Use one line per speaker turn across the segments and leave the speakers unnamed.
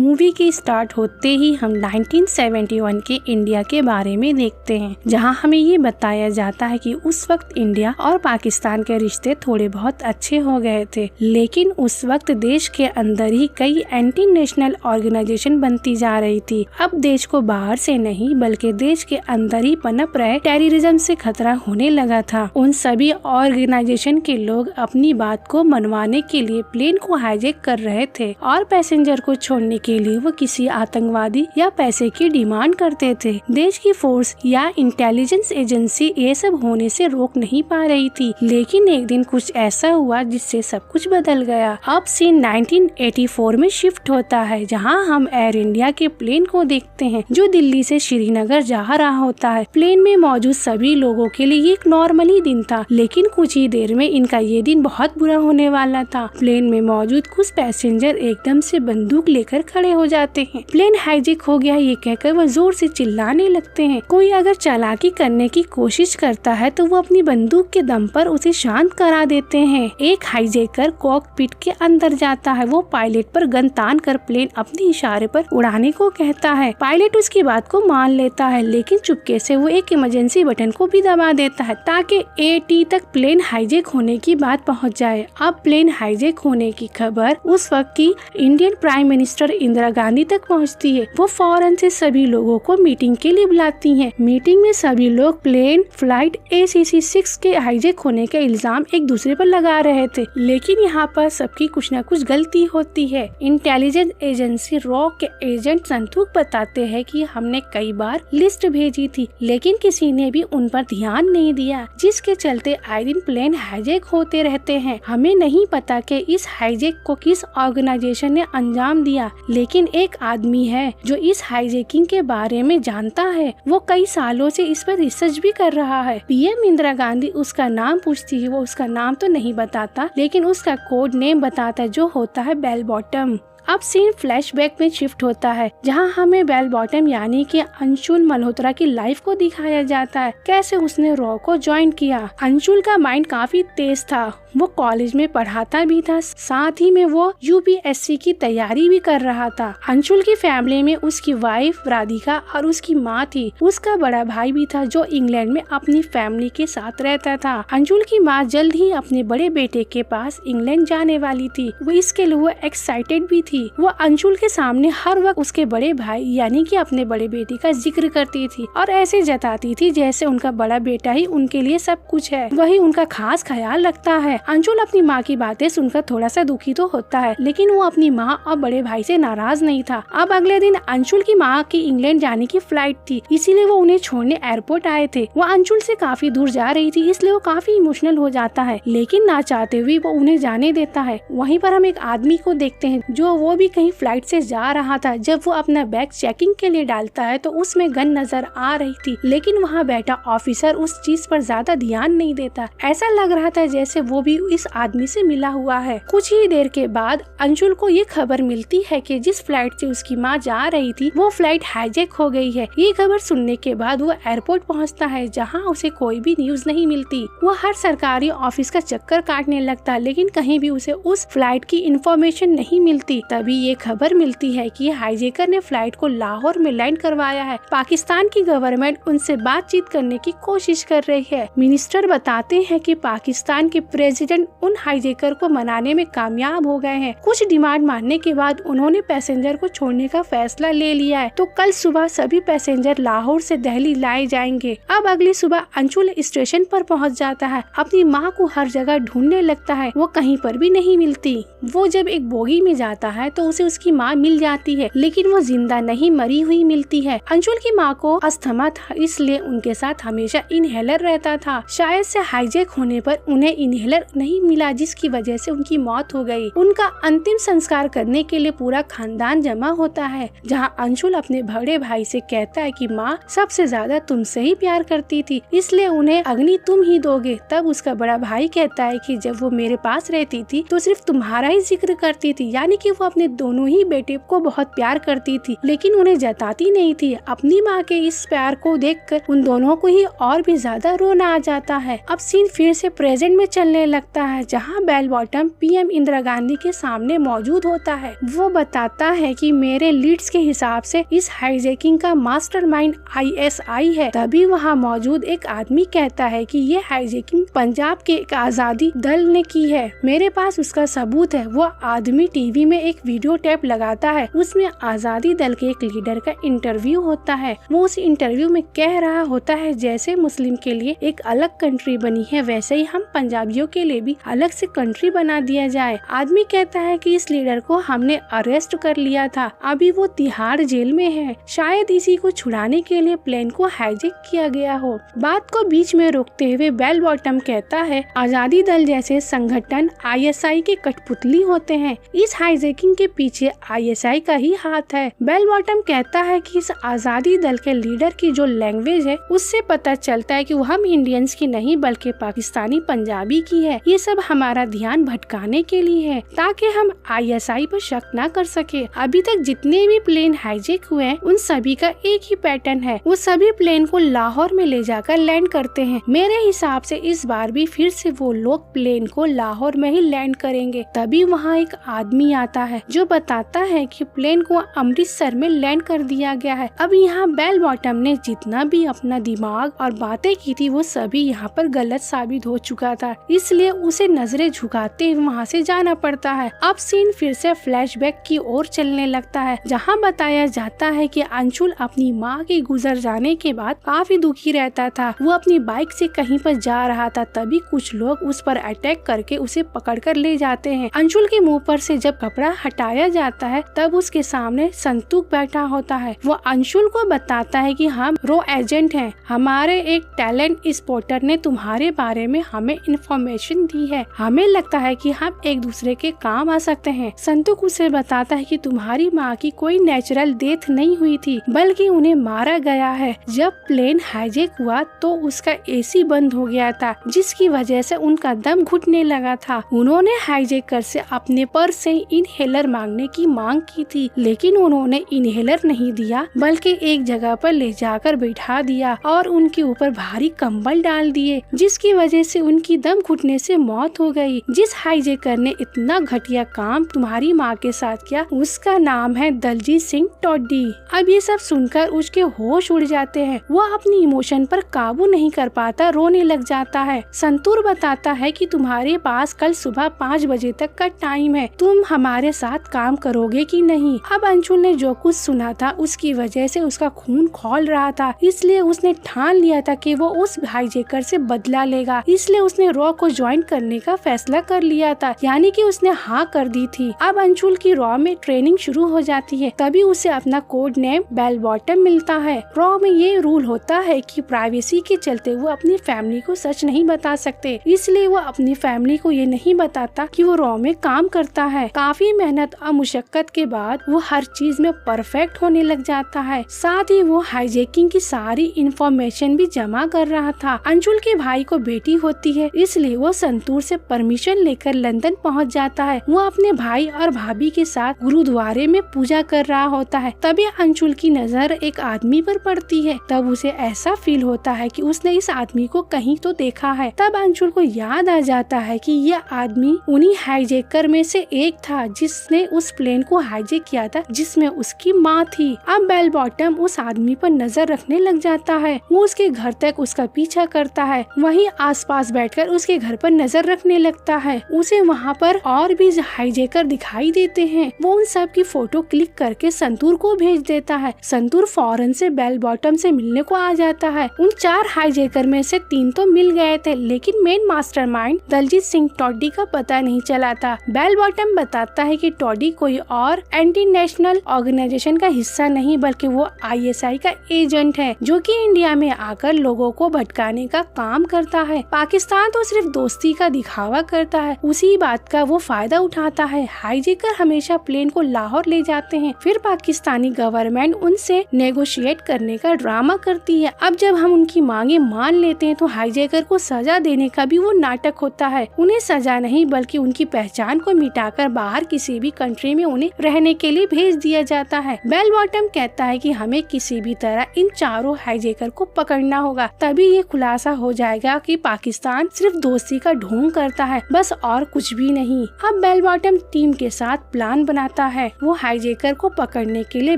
Movie की start होते ही हम 1971 के इंडिया के बारे में देखते हैं, जहां हमें ये बताया जाता है कि उस वक्त इंडिया और पाकिस्तान के रिश्ते थोड़े बहुत अच्छे हो गए थे, लेकिन उस वक्त देश के अंदर ही कई एंटी नेशनल ऑर्गेनाइजेशन बनती जा रही थी। अब देश को बाहर से नहीं बल्कि देश के अंदर ही पनप रहे टेररिज्म से खतरा होने लगा था। उन सभी ऑर्गेनाइजेशन के लोग अपनी बात को मनवाने के लिए प्लेन को हाईजैक कर रहे थे और पैसेंजर को छोड़ने के लिए वो किसी आतंकवादी या पैसे की डिमांड करते थे। देश की फोर्स या इंटेलिजेंस एजेंसी ये सब होने से रोक नहीं पा रही थी, लेकिन एक दिन कुछ ऐसा हुआ जिससे सब कुछ बदल गया। अब सीन 1984 में शिफ्ट होता है, जहां हम एयर इंडिया के प्लेन को देखते हैं जो दिल्ली से श्रीनगर जा रहा होता है। प्लेन में मौजूद सभी लोगों के लिए एक नॉर्मली दिन था, लेकिन कुछ ही देर में इनका ये दिन बहुत बुरा होने वाला था। प्लेन में मौजूद कुछ पैसेंजर एकदम से बंदूक लेकर खड़े हो जाते हैं। प्लेन हाईजैक हो गया ये कहकर वो जोर से चिल्लाने लगते हैं। कोई अगर चालाकी करने की कोशिश करता है तो वो अपनी बंदूक के दम पर उसे शांत करा देते हैं। एक हाईजैकर कॉकपिट के अंदर जाता है। वो पायलट पर गन तान कर प्लेन अपने इशारे पर उड़ाने को कहता है। पायलट उसकी बात को मान लेता है, लेकिन चुपके से वो एक इमरजेंसी बटन को भी दबा देता है ताकि 80 तक प्लेन हाईजैक होने की बात पहुंच जाए। अब प्लेन हाईजैक होने की खबर उस वक्त की Indian prime minister Indira Gandhi तक पहुंचती है। वो फौरन से सभी लोगों को मीटिंग के लिए बुलाती हैं। मीटिंग में सभी लोग प्लेन फ्लाइट ACC-6 के हाईजैक होने का इल्जाम एक दूसरे पर लगा रहे थे, लेकिन यहाँ पर सबकी कुछ न कुछ गलती होती है। इंटेलिजेंस एजेंसी रॉ के एजेंट संतूक बताते हैं कि हमने कई बार लिस्ट भेजी थी, लेकिन किसी ने भी उन पर ध्यान नहीं दिया, जिसके चलते आए दिन प्लेन हाईजैक होते रहते हैं। हमें नहीं पता कि इस हाईजैक को किस ऑर्गेनाइजेशन ने अंजाम दिया, लेकिन एक आदमी है जो इस हाईजैकिंग के बारे में जानता है। वो कई सालों से इस पर रिसर्च भी कर रहा है। PM इंदिरा गांधी उसका नाम पूछती है। वो उसका नाम तो नहीं बताता, लेकिन उसका कोड नेम बताता है जो होता है बेल बॉटम। अब सीन फ्लैशबैक में शिफ्ट होता है, जहां हमें बेल बॉटम यानी कि अंशुल मल्होत्रा की लाइफ को दिखाया जाता है, कैसे उसने रॉ को ज्वाइन किया। अंशुल का माइंड काफी तेज था। वो कॉलेज में पढ़ाता भी था, साथ ही में वो UPSC की तैयारी भी कर रहा था। अंशुल की फैमिली में उसकी वाइफ राधिका और उसकी माँ थी। उसका बड़ा भाई भी था जो इंग्लैंड में अपनी फैमिली के साथ रहता था। अंशुल की माँ जल्द ही अपने बड़े बेटे के पास इंग्लैंड जाने वाली थी। वो इसके लिए एक्साइटेड भी थी। वो अंशुल के सामने हर वक्त उसके बड़े भाई यानी कि अपने बड़े बेटे का जिक्र करती थी और ऐसे जताती थी जैसे उनका बड़ा बेटा ही उनके लिए सब कुछ है, वही उनका खास ख्याल रखता है। अंशुल अपनी माँ की बातें सुनकर थोड़ा सा दुखी तो होता है, लेकिन वो अपनी माँ और बड़े भाई से नाराज नहीं था। अब अगले दिन अंशुल की माँ की इंग्लैंड जाने की फ्लाइट थी, इसीलिए वो उन्हें छोड़ने एयरपोर्ट आए थे। वो अंशुल से काफी दूर जा रही थी, इसलिए वो काफी इमोशनल हो जाता है, लेकिन ना चाहते हुए वो उन्हें जाने देता है। वहीं पर हम एक आदमी को देखते हैं जो वो भी कहीं फ्लाइट से जा रहा था। जब वो अपना बैग चेकिंग के लिए डालता है तो उसमें गन नजर आ रही थी, लेकिन वहाँ बैठा ऑफिसर उस चीज पर ज्यादा ध्यान नहीं देता। ऐसा लग रहा था जैसे वो भी इस आदमी से मिला हुआ है। कुछ ही देर के बाद अंशुल को ये खबर मिलती है कि जिस फ्लाइट से उसकी माँ जा रही थी वो फ्लाइट हाईजैक हो गई है। ये खबर सुनने के बाद वो एयरपोर्ट पहुँचता है, जहाँ उसे कोई भी न्यूज नहीं मिलती। वो हर सरकारी ऑफिस का चक्कर काटने लगता, लेकिन कहीं भी उसे उस फ्लाइट की इंफॉर्मेशन नहीं मिलती। तभी ये खबर मिलती है कि हाईजैकर ने फ्लाइट को लाहौर में लैंड करवाया है। पाकिस्तान की गवर्नमेंट उनसे बातचीत करने की कोशिश कर रही है। मिनिस्टर बताते हैं कि पाकिस्तान के प्रेसिडेंट उन हाईजैकर को मनाने में कामयाब हो गए हैं। कुछ डिमांड मानने के बाद उन्होंने पैसेंजर को छोड़ने का फैसला ले लिया है, तो कल सुबह सभी पैसेंजर लाहौर से दिल्ली लाए जाएंगे। अब अगली सुबह अंशुल स्टेशन पर पहुंच जाता है। अपनी माँ को हर जगह ढूंढने लगता है, वो कहीं पर भी नहीं मिलती। वो जब एक बोगी में जाता है तो उसे उसकी माँ मिल जाती है, लेकिन वो जिंदा नहीं मरी हुई मिलती है। अंशुल की माँ को अस्थमा था, इसलिए उनके साथ हमेशा इनहेलर रहता था। शायद से हाईजैक होने पर उन्हें इनहेलर नहीं मिला, जिसकी वजह से उनकी मौत हो गई। उनका अंतिम संस्कार करने के लिए पूरा खानदान जमा होता है, जहाँ अंशुल अपने बड़े भाई से कहता है कि माँ सबसे ज्यादा तुमसे ही प्यार करती थी, इसलिए उन्हें अग्नि तुम ही दोगे। तब उसका बड़ा भाई कहता है कि जब वो मेरे पास रहती थी तो सिर्फ तुम्हारा ही जिक्र करती थी, यानी कि वो अपने दोनों ही बेटे को बहुत प्यार करती थी, लेकिन उन्हें जताती नहीं थी। अपनी माँ के इस प्यार को देखकर उन दोनों को ही और भी ज्यादा रोना आ जाता है। अब सीन फिर से प्रेजेंट में चलने लगता है, जहाँ bell bottom PM Indira Gandhi के सामने मौजूद होता है। वो बताता है कि मेरे लीड्स के हिसाब से इस हाईजैकिंग का मास्टरमाइंड ISI है। तभी वहाँ मौजूद एक आदमी कहता है कि ये हाईजैकिंग पंजाब के एक आजादी दल ने की है, मेरे पास उसका सबूत है। वो आदमी टीवी में एक वीडियो टेप लगाता है, उसमें आजादी दल के एक लीडर का इंटरव्यू होता है। वो उस इंटरव्यू में कह रहा होता है जैसे मुस्लिम के लिए एक अलग कंट्री बनी है, वैसे ही हम पंजाबियों के लिए भी अलग से कंट्री बना दिया जाए। आदमी कहता है कि इस लीडर को हमने अरेस्ट कर लिया था, अभी वो तिहाड़ जेल में है, शायद इसी को छुड़ाने के लिए प्लेन को हाईजैक किया गया हो। बात को बीच में रोकते हुए बेल बॉटम कहता है आजादी दल जैसे संगठन ISI के कठपुतली होते हैं, इस हाईजैकिंग के पीछे ISI का ही हाथ है। बेल बॉटम कहता है कि इस आजादी दल के लीडर की जो लैंग्वेज है उससे पता चलता है कि वो हम इंडियंस की नहीं बल्कि पाकिस्तानी पंजाबी की है। ये सब हमारा ध्यान भटकाने के लिए है ताकि हम ISI पर शक न कर सके। अभी तक जितने भी प्लेन हाईजैक हुए हैं उन सभी का एक ही पैटर्न है, वो सभी प्लेन को लाहौर में ले जाकर लैंड करते हैं। मेरे हिसाब से इस बार भी फिर से वो लोग प्लेन को लाहौर में ही लैंड करेंगे। तभी वहाँ एक आदमी आता है जो बताता है कि प्लेन को अमृतसर में लैंड कर दिया गया है। अब यहाँ बेल बॉटम ने जितना भी अपना दिमाग और बातें की थी वो सभी यहाँ पर गलत साबित हो चुका था, इसलिए उसे नजरें झुकाते हुए वहाँ से जाना पड़ता है। अब सीन फिर से फ्लैशबैक की ओर चलने लगता है, जहाँ बताया जाता है कि अंशुल अपनी माँ के गुजर जाने के बाद काफी दुखी रहता था। वो अपनी बाइक से कहीं पर जा रहा था, तभी कुछ लोग उस पर अटैक करके उसे पकड़कर ले जाते हैं। अंशुल के मुंह पर से जब कपड़ा हटाया जाता है तब उसके सामने संतूक बैठा होता है। वो अंशुल को बताता है कि हम रो एजेंट हैं, हमारे एक टैलेंट स्पॉटर ने तुम्हारे बारे में हमें इंफॉर्मेशन दी है, हमें लगता है कि हम एक दूसरे के काम आ सकते हैं। संतूक उसे बताता है कि तुम्हारी माँ की कोई नेचुरल डेथ नहीं हुई थी बल्कि उन्हें मारा गया है। जब प्लेन हाईजैक हुआ तो उसका AC बंद हो गया था, जिसकी वजह से उनका दम घुटने लगा था। उन्होंने हाईजैकर से अपने पर्स से इनहेलर मांगने की मांग की थी, लेकिन उन्होंने इनहेलर नहीं दिया बल्कि एक जगह पर ले जाकर बैठा दिया और उनके ऊपर भारी कंबल डाल दिए, जिसकी वजह से उनकी दम घुटने से मौत हो गई। जिस हाईजैकर ने इतना घटिया काम तुम्हारी माँ के साथ किया उसका नाम है दलजीत सिंह टोडी। अब ये सब सुनकर उसके होश उड़ जाते हैं, वो अपनी इमोशन पर काबू नहीं कर पाता, रोने लग जाता है। संतूर बताता है कि तुम्हारे पास कल सुबह 5 बजे तक का टाइम है, तुम हमारे साथ काम करोगे कि नहीं। अब अंशुल ने जो कुछ सुना था उसकी वजह से उसका खून खौल रहा था, इसलिए उसने ठान लिया था कि वो उस हाईजैकर से बदला लेगा, इसलिए उसने रॉ को ज्वाइन करने का फैसला कर लिया था, यानी कि उसने हाँ कर दी थी। अब अंशुल की रॉ में ट्रेनिंग शुरू हो जाती है, तभी उसे अपना कोड नेम बेल बॉटम मिलता है। रॉ में ये रूल होता है कि प्राइवेसी के चलते वो अपनी फैमिली को सच नहीं बता सकते, इसलिए वो अपनी फैमिली को ये नहीं बताता कि वो रॉ में काम करता है। काफी मेहनत और मुशक्कत के बाद वो हर चीज में परफेक्ट होने लग जाता है, साथ ही वो हाईजैकिंग की सारी इंफॉर्मेशन भी जमा कर रहा था। अंशुल के भाई को बेटी होती है, इसलिए वो संतूर से परमिशन लेकर लंदन पहुंच जाता है। वो अपने भाई और भाभी के साथ गुरुद्वारे में पूजा कर रहा होता है, तभी अंशुल की नजर एक आदमी पर पड़ती है। तब उसे ऐसा फील होता है कि उसने इस आदमी को कहीं तो देखा है। तब अंशुल को याद आ जाता है कि यह आदमी उन्हीं हाईजैकर में से एक था जिसने उस प्लेन को हाईजैक किया था, जिसमें उसकी माँ थी। अब बेल बॉटम उस आदमी पर नजर रखने लग जाता है, वो उसके घर तक उसका पीछा करता है, वहीं आसपास बैठकर उसके घर पर नजर रखने लगता है। उसे वहाँ पर और भी हाईजैकर दिखाई देते हैं, वो उन सब की फोटो क्लिक करके संतूर को भेज देता है। संतूर फौरन से बेल बॉटम से मिलने को आ जाता है। उन 4 हाईजैकर में से 3 तो मिल गए थे, लेकिन मेन मास्टरमाइंड दलजीत सिंह टोडी का पता नहीं चला था। बेल बॉटम बताता है कि टोडी कोई और एंटी नेशनल ऑर्गेनाइजेशन का हिस्सा नहीं बल्कि वो ISI का एजेंट है, जो कि इंडिया में आकर लोगों को भटकाने का काम करता है। पाकिस्तान तो सिर्फ दोस्ती का दिखावा करता है, उसी बात का वो फायदा उठाता है। हाईजैकर हमेशा प्लेन को लाहौर ले जाते हैं, फिर पाकिस्तानी गवर्नमेंट उनसे नेगोशिएट करने का ड्रामा करती है। अब जब हम उनकी मांगे मान लेते हैं तो हाईजैकर को सजा देने का भी वो नाटक होता है। उन्हें सजा नहीं बल्कि उनकी पहचान को मिटाकर बाहर किसी भी कंट्री में उन्हें रहने के लिए भेज दिया जाता है। बेल बॉटम कहता है कि हमें किसी भी तरह इन चारों हाईजैकर को पकड़ना होगा, तभी ये खुलासा हो जाएगा कि पाकिस्तान सिर्फ दोस्ती का ढोंग करता है, बस और कुछ भी नहीं। अब बेल बॉटम टीम के साथ प्लान बनाता है। वो हाईजैकर को पकड़ने के लिए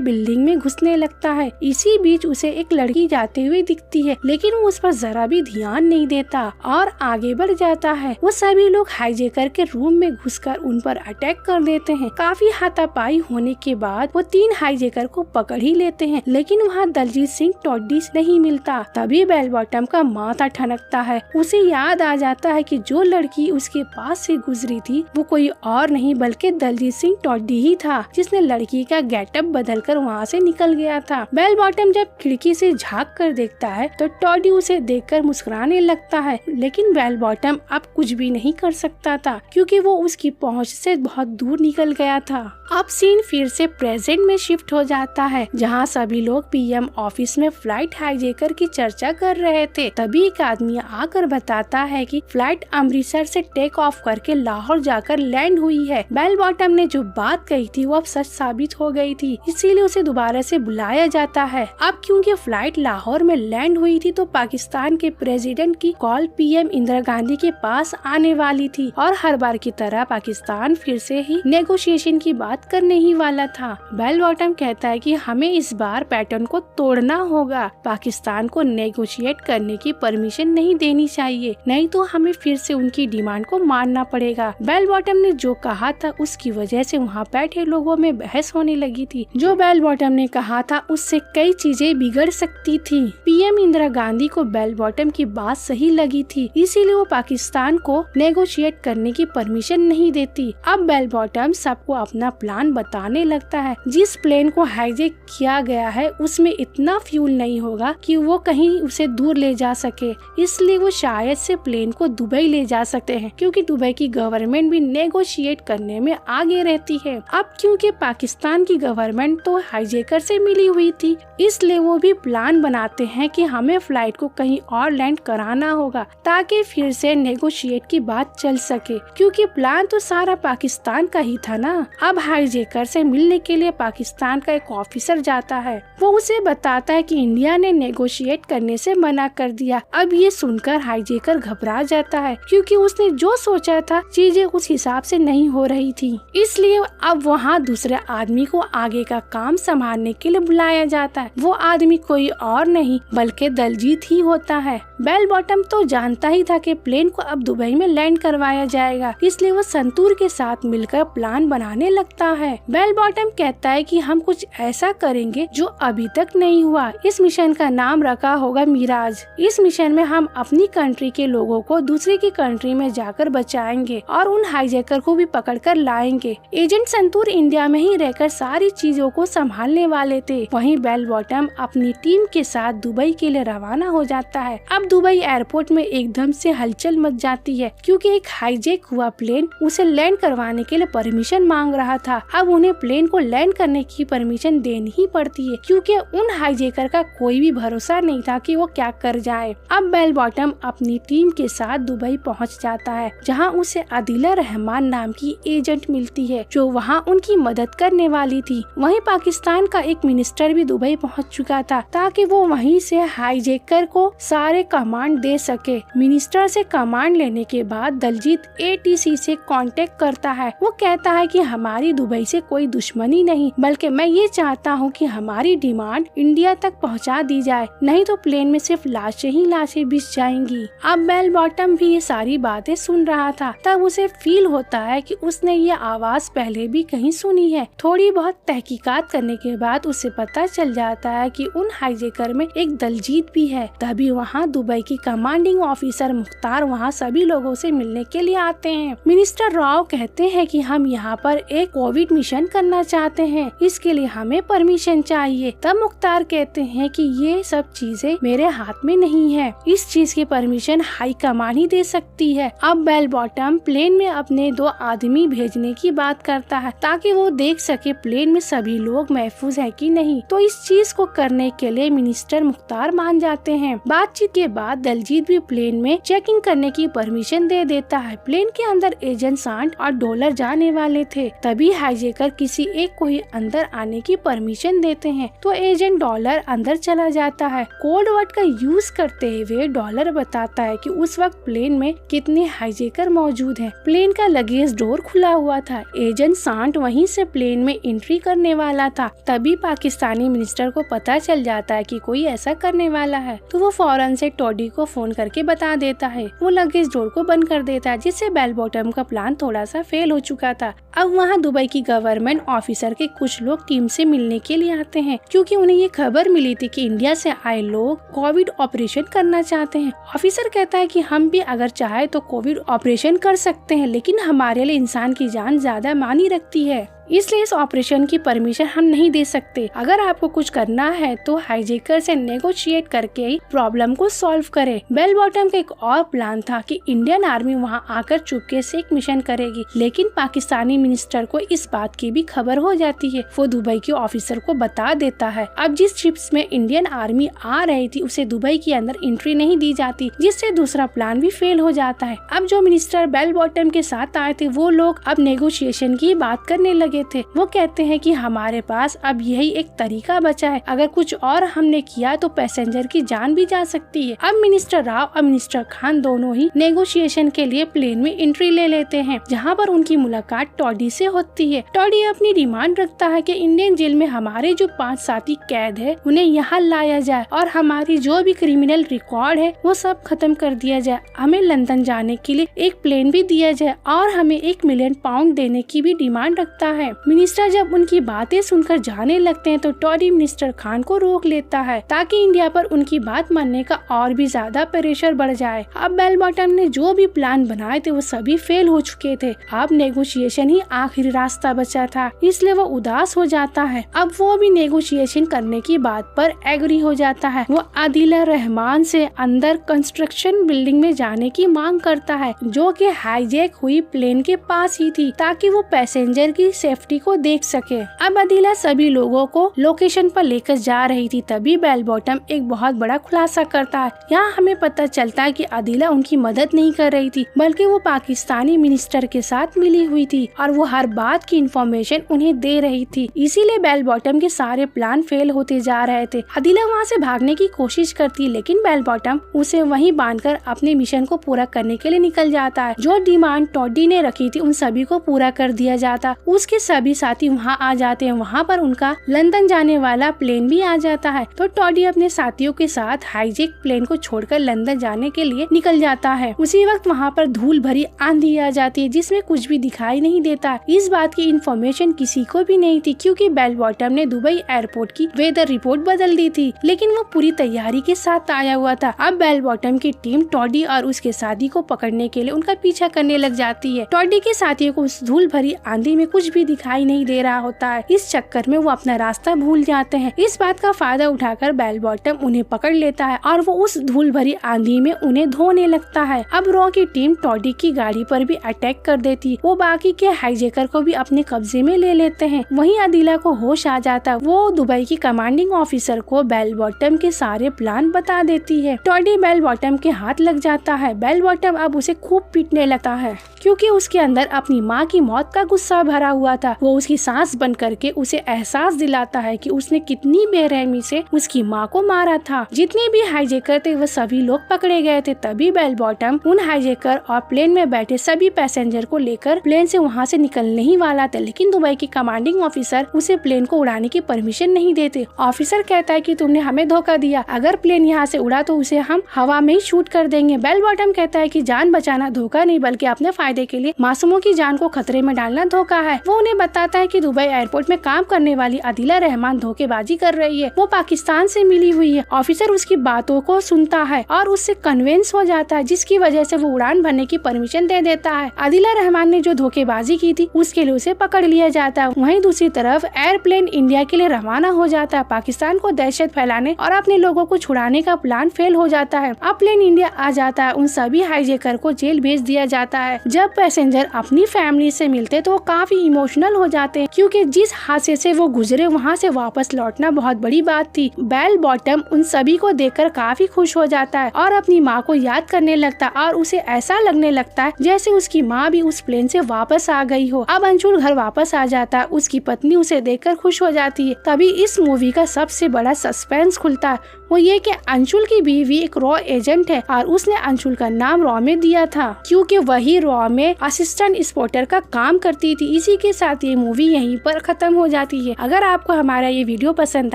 बिल्डिंग में घुसने लगता है। इसी बीच उसे एक लड़की जाते हुए दिखती है, लेकिन वो उस पर जरा भी ध्यान नहीं देता और आगे बढ़ जाता है। वो सभी लोग हाईजैकर के रूम में घुसकर उन पर अटैक कर देते हैं। काफी हाथापाई होने के बाद वो 3 हाईजैकर को पकड़ ही लेते हैं, लेकिन वहाँ दलजीत सिंह टोड्डी नहीं मिलता। तभी बेल बॉटम का माथा ठनकता है। उसे याद आ जाता है कि जो लड़की उसके पास से गुजरी थी वो कोई और नहीं बल्कि दलजीत सिंह टोड्डी ही था, जिसने लड़की का गेटअप बदलकर वहाँ से निकल गया था। बेल बॉटम जब खिड़की से झांक कर देखता है तो टोड्डी उसे देखकर मुस्कुराने लगता है, लेकिन बेल बॉटम अब कुछ भी नहीं कर सकता था क्योंकि वो उसकी पहुँच से बहुत दूर निकल गया था। अब सीन फिर से प्रेजेंट में शिफ्ट हो जाता है, जहाँ सभी लोग पीएम ऑफिस में फ्लाइट हाईजैकर की चर्चा कर रहे थे। तभी एक आदमी आकर बताता है कि फ्लाइट अमृतसर से टेक ऑफ करके लाहौर जाकर लैंड हुई है। बेल बॉटम ने जो बात कही थी वो अब सच साबित हो गई थी, इसीलिए उसे दोबारा से बुलाया जाता है। अब क्योंकि फ्लाइट लाहौर में लैंड हुई थी तो पाकिस्तान के प्रेसिडेंट की कॉल पीएम इंदिरा गांधी के पास आने वाली थी और हर बार की तरह पाकिस्तान फिर से ही नेगोशिएशन की बात करने ही वाला था। बेल बॉटम कहता है कि हमें इस बार पैटर्न को तोड़ना होगा। पाकिस्तान को नेगोशिएट करने की परमिशन नहीं देनी चाहिए, नहीं तो हमें फिर से उनकी डिमांड को मानना पड़ेगा। बेल बॉटम ने जो कहा था उसकी वजह से वहाँ बैठे लोगों में बहस होने लगी थी। जो बेल बॉटम ने कहा था उससे कई चीजें बिगड़ सकती थी। पीएम इंदिरा गांधी को बेल बॉटम की बात सही लगी थी, इसीलिए वो पाकिस्तान को नेगोशिएट करने की परमिशन नहीं देती। अब बेल बॉटम सबको अपना प्लान बताने लगता है। जिस प्लेन को हाईजैक किया गया है उसमें इतना फ्यूल नहीं होगा कि वो कहीं उसे दूर ले जा सके, इसलिए वो शायद से प्लेन को दुबई ले जा सकते हैं, क्योंकि दुबई की गवर्नमेंट भी नेगोशिएट करने में आगे रहती है। अब क्योंकि पाकिस्तान की गवर्नमेंट तो हाईजैकर से मिली हुई थी, इसलिए वो भी प्लान बनाते हैं कि हमें फ्लाइट को कहीं और लैंड कराना होगा ताकि फिर से नेगोशिएट की बात चल सके, क्योंकि प्लान तो सारा पाकिस्तान का ही था ना। अब हाईजैकर से मिलने के लिए पाकिस्तान का एक ऑफिसर जाता है। वो उसे बताता है कि इंडिया ने नेगोशिएट करने से मना कर दिया। अब ये सुनकर हाईजैकर घबरा जाता है, क्योंकि उसने जो सोचा था चीजें उस हिसाब से नहीं हो रही थी। इसलिए अब वहाँ दूसरे आदमी को आगे का काम संभालने के लिए बुलाया जाता है। वो आदमी कोई और नहीं बल्कि दलजीत ही होता है। बेल बॉटम तो जानता ही था कि प्लेन को अब दुबई में लैंड करवाया जाएगा, इसलिए वो संतूर के साथ मिलकर प्लान बनाने लगता है। बेल बॉटम कहता है कि हम कुछ ऐसा करेंगे जो अभी तक नहीं हुआ। इस मिशन का नाम रखा होगा मिराज। इस मिशन में हम अपनी कंट्री के लोगों को दूसरे की कंट्री में जाकर बचाएंगे और उन हाईजैकर को भी पकड़कर लाएंगे। एजेंट संतूर इंडिया में ही रहकर सारी चीजों को संभालने वाले थे। वहीं बेल बॉटम अपनी टीम के साथ दुबई के लिए रवाना हो जाता है। अब दुबई एयरपोर्ट में एकदम से हलचल मच जाती है, क्योंकि एक हाईजैक हुआ प्लेन उसे लैंड करवाने के लिए परमिशन मांग रहा था। अब उन्हें प्लेन को लैंड करने की परमिशन देनी ही पड़ती है, क्योंकि उन हाईजैकर का कोई भी भरोसा नहीं था कि वो क्या कर जाए। अब बेल बॉटम अपनी टीम के साथ दुबई पहुंच जाता है, जहां उसे आदिला रहमान नाम की एजेंट मिलती है जो वहां उनकी मदद करने वाली थी। वहीं पाकिस्तान का एक मिनिस्टर भी दुबई पहुंच चुका था ताकि वो वहीं से हाईजैकर को सारे कमांड दे सके। मिनिस्टर से कमांड लेने के बाद दलजीत ATC से कांटेक्ट करता है। वो कहता है कि हमारी दुबई से कोई दुश्मनी नहीं, बल्कि मैं ये चाहता हूँ कि हमारी डिमांड इंडिया तक पहुँचा दी जाए, नहीं तो प्लेन में सिर्फ लाशें ही लाशें बिछ जाएंगी। अब बेल बॉटम भी ये सारी बातें सुन रहा था। तब उसे फील होता है कि उसने ये आवाज पहले भी कहीं सुनी है। थोड़ी बहुत तहकीकात करने के बाद उसे पता चल जाता है कि उन हाईजैकर में एक दलजीत भी है। तभी वहाँ दुबई की कमांडिंग ऑफिसर मुख्तार वहाँ सभी लोगों से मिलने के लिए आते हैं। मिनिस्टर राव कहते हैं कि हम यहाँ पर एक कोविड मिशन करना चाहते हैं, इसके लिए हमें परमिशन चाहिए। तब मुख्तार कहते हैं कि ये सब चीजें मेरे हाथ में नहीं है, इस चीज की परमिशन हाई कमान ही दे सकती है। अब बेल बॉटम प्लेन में अपने 2 आदमी भेजने की बात करता है ताकि वो देख सके प्लेन में सभी लोग महफूज है कि नहीं। तो इस चीज को करने के लिए मिनिस्टर मुख्तार मान जाते हैं। बातचीत के बाद दलजीत भी प्लेन में चेकिंग करने की परमिशन दे देता है। प्लेन के अंदर एजेंट सांड और डॉलर जाने वाले वाले थे। तभी हाईजैकर किसी एक को ही अंदर आने की परमिशन देते हैं तो एजेंट डॉलर अंदर चला जाता है। कोड वर्ड का यूज करते हुए डॉलर बताता है कि उस वक्त प्लेन में कितने हाईजैकर मौजूद हैं। प्लेन का लगेज डोर खुला हुआ था। एजेंट सांट वहीं से प्लेन में एंट्री करने वाला था। तभी पाकिस्तानी मिनिस्टर को पता चल जाता है कि कोई ऐसा करने वाला है तो वो फौरन से टॉडी को फोन करके बता देता है। वो लगेज डोर को बंद कर देता है, जिससे बेल बॉटम का प्लान थोड़ा सा फेल हो चुका था। अब वहाँ दुबई की गवर्नमेंट ऑफिसर के कुछ लोग टीम से मिलने के लिए आते हैं, क्योंकि उन्हें ये खबर मिली थी कि इंडिया से आए लोग कोविड ऑपरेशन करना चाहते हैं। ऑफिसर कहता है कि हम भी अगर चाहे तो कोविड ऑपरेशन कर सकते हैं, लेकिन हमारे लिए इंसान की जान ज्यादा मायने रखती है, इसलिए इस ऑपरेशन की परमिशन हम नहीं दे सकते। अगर आपको कुछ करना है तो हाईजैकर से नेगोशिएट करके ही प्रॉब्लम को सॉल्व करें। बेल बॉटम का एक और प्लान था कि इंडियन आर्मी वहां आकर चुपके से एक मिशन करेगी, लेकिन पाकिस्तानी मिनिस्टर को इस बात की भी खबर हो जाती है। वो दुबई के ऑफिसर को बता देता है। अब जिस शिप्स में इंडियन आर्मी आ रही थी उसे दुबई के अंदर एंट्री नहीं दी जाती, जिससे दूसरा प्लान भी फेल हो जाता है। अब जो मिनिस्टर बेल बॉटम के साथ आए थे वो लोग अब नेगोशिएशन की बात करने लगे थे। वो कहते हैं कि हमारे पास अब यही एक तरीका बचा है, अगर कुछ और हमने किया तो पैसेंजर की जान भी जा सकती है। अब मिनिस्टर राव और मिनिस्टर खान दोनों ही नेगोशिएशन के लिए प्लेन में एंट्री ले लेते हैं, जहां पर उनकी मुलाकात टॉडी से होती है। टॉडी अपनी डिमांड रखता है कि इंडियन जेल में हमारे जो 5 साथी कैद है उन्हें यहाँ लाया जाए और हमारी जो भी क्रिमिनल रिकॉर्ड है वो सब खत्म कर दिया जाए। हमें लंदन जाने के लिए एक प्लेन भी दिया जाए और हमें 1 मिलियन पाउंड देने की भी डिमांड रखता है। मिनिस्टर जब उनकी बातें सुनकर जाने लगते हैं तो टॉडी मिनिस्टर खान को रोक लेता है, ताकि इंडिया पर उनकी बात मानने का और भी ज्यादा प्रेशर बढ़ जाए। अब बेल बॉटम ने जो भी प्लान बनाए थे वो सभी फेल हो चुके थे। अब नेगोशिएशन ही आखिरी रास्ता बचा था, इसलिए वो उदास हो जाता है। अब वो भी नेगोशिएशन करने की बात पर एग्री हो जाता है। वो आदिला रहमान से अंदर कंस्ट्रक्शन बिल्डिंग में जाने की मांग करता है, जो कि हाईजैक हुई प्लेन के पास ही थी, ताकि वो पैसेंजर की सेफ्टी को देख सके। अब आदिला सभी लोगों को लोकेशन पर लेकर जा रही थी। तभी बेल बॉटम एक बहुत बड़ा खुलासा करता है। यहाँ हमें पता चलता है कि आदिला उनकी मदद नहीं कर रही थी, बल्कि वो पाकिस्तानी मिनिस्टर के साथ मिली हुई थी और वो हर बात की इंफॉर्मेशन उन्हें दे रही थी। इसीलिए बेल बॉटम के सारे प्लान फेल होते जा रहे थे। आदिला वहाँ से भागने की कोशिश करती, लेकिन बेल बॉटम उसे वहीं बांधकर अपने मिशन को पूरा करने के लिए निकल जाता है। जो डिमांड टॉडी ने रखी थी उन सभी को पूरा कर दिया जाता। उसके सभी साथी वहाँ आ जाते हैं। वहाँ पर उनका लंदन जाने वाला प्लेन भी आ जाता है, तो टॉडी अपने साथियों के साथ हाईजैक प्लेन को छोड़कर लंदन जाने के लिए निकल जाता है। उसी वक्त वहाँ पर धूल भरी आंधी आ जाती है, जिसमें कुछ भी दिखाई नहीं देता। इस बात की इंफॉर्मेशन किसी को भी नहीं थी, क्योंकि बेल बॉटम ने दुबई एयरपोर्ट की वेदर रिपोर्ट बदल दी थी, लेकिन वो पूरी तैयारी के साथ आया हुआ था। अब बेल बॉटम की टीम टॉडी और उसके साथी को पकड़ने के लिए उनका पीछा करने लग जाती है। टॉडी के साथियों को उस धूल भरी आंधी में कुछ भी दिखाई नहीं दे रहा होता है। इस चक्कर में वो अपना रास्ता भूल जाते हैं। इस बात का फायदा उठाकर बेल बॉटम उन्हें पकड़ लेता है और वो उस धूल भरी आंधी में उन्हें धोने लगता है। अब रॉ की टीम टॉडी की गाड़ी पर भी अटैक कर देती। वो बाकी के हाईजैकर को भी अपने कब्जे में ले लेते हैं। वहीं आदिला को होश आ जाता है। वो दुबई की कमांडिंग ऑफिसर को बेल बॉटम के सारे प्लान बता देती है। टॉडी बेल बॉटम के हाथ लग जाता है। बेल बॉटम अब उसे खूब पीटने लगता है, क्योंकि उसके अंदर अपनी माँ की मौत का गुस्सा भरा हुआ था। वो उसकी सांस बंद करके उसे एहसास दिलाता है कि उसने कितनी बेरहमी से उसकी माँ को मारा था। जितने भी हाईजैकर थे वो सभी लोग पकड़े गए थे। तभी बेल बॉटम उन हाईजैकर और प्लेन में बैठे सभी पैसेंजर को लेकर प्लेन से वहाँ से निकलने ही वाला था, लेकिन दुबई की कमांडिंग ऑफिसर उसे प्लेन को उड़ाने की परमिशन नहीं देते। ऑफिसर कहता है कि तुमने हमें धोखा दिया, अगर प्लेन यहाँ से उड़ा तो उसे हम हवा में ही शूट कर देंगे। बेल बॉटम कहता है कि जान बचाना धोखा नहीं, बल्कि अपने फायदे के लिए मासूमों की जान को खतरे में डालना धोखा है। वो उन्हें बताता है कि दुबई एयरपोर्ट में काम करने वाली आदिला रहमान धोखेबाजी कर रही है। वो पाकिस्तान से मिली हुई है। ऑफिसर उसकी बातों को सुनता है और उससे कन्विंस हो जाता है, जिसकी वजह से वो उड़ान भरने की परमिशन दे देता है। आदिला रहमान ने जो धोखेबाजी की थी उसके लिए उसे पकड़ लिया जाता है। वहीं दूसरी तरफ एयरप्लेन इंडिया के लिए रवाना हो जाता है। पाकिस्तान को दहशत फैलाने और अपने लोगों को छुड़ाने का प्लान फेल हो जाता है। अब प्लेन इंडिया आ जाता है। उन सभी हाईजैकर को जेल भेज दिया जाता है। जब पैसेंजर अपनी फैमिली से मिलते तो वो काफी इमोशनल इमोशनल हो जाते हैं, क्योंकि जिस हादसे से वो गुजरे वहाँ से वापस लौटना बहुत बड़ी बात थी। बेल बॉटम उन सभी को देखकर काफी खुश हो जाता है और अपनी माँ को याद करने लगता है और उसे ऐसा लगने लगता है जैसे उसकी माँ भी उस प्लेन से वापस आ गई हो। अब अंशुल घर वापस आ जाता है, उसकी पत्नी उसे देखकर खुश हो जाती है। तभी इस मूवी का सबसे बड़ा सस्पेंस खुलता है, वो ये कि अंशुल की बीवी एक रॉ एजेंट है और उसने अंशुल का नाम रॉ में दिया था क्योंकि वही रॉ में असिस्टेंट इंस्पेक्टर का काम करती थी। इसी के साथ ये मूवी यहीं पर खत्म हो जाती है। अगर आपको हमारा ये वीडियो पसंद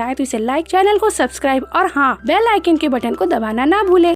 आए तो इसे लाइक, चैनल को सब्सक्राइब और हाँ बेल आइकन के बटन को दबाना ना भूले।